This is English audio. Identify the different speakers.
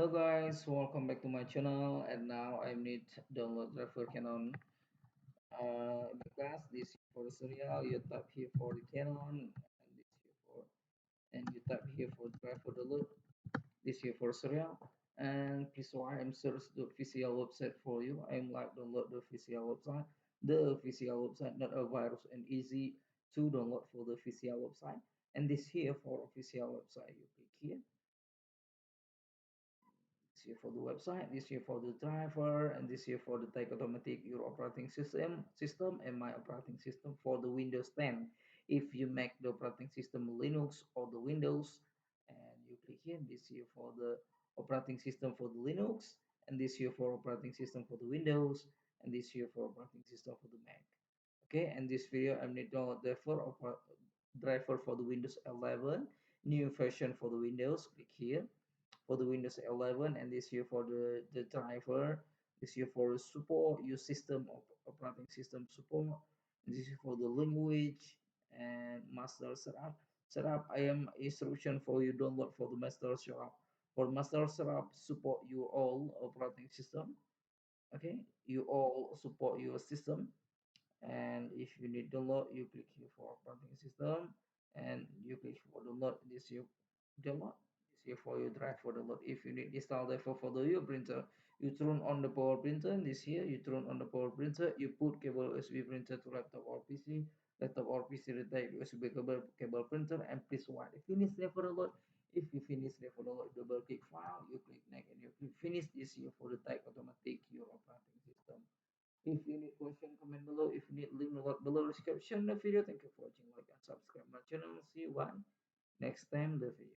Speaker 1: Hello guys, welcome back to my channel. And now I need download driver Canon the class. This here for the serial. You type here for the Canon, and this here for you type here for driver download. This here for serial. And please why I'm search the official website for you. I'm like download the official website. The official website, not a virus, and easy to download for the official website. And this here for official website. You click here. This here for the website, this here for the driver, and this here for the take automatic your operating system and my operating system for the Windows 10. If you make the operating system Linux or the Windows, and you click here, this here for the operating system for the Linux, and this here for operating system for the Windows, and this here for operating system for the Mac. Okay, and this video I'm need to download driver for the Windows 11, new version for the Windows. Click here for the Windows 11, and this here for the driver, this here for the support, use system of operating system support, this is for the language and master setup. I am instruction for you download for the master setup. For master setup support you all operating system. Okay, you all support your system, and if you need download you click here for operating system, and you click for download. This you download, this here for your drive for download. If you need install therefore for the your printer, you turn on the power printer. This here you turn on the power printer, you put cable USB printer to laptop or PC. Laptop or PC type USB cable printer, and please wait. Finish there for download. If you finish there for download, double click file, you click next, and you click finish. This here for the type automatic your operating system. If you need question, comment below. If you need link below description the video. Thank you for watching. Like and subscribe my channel. See you one next time the video.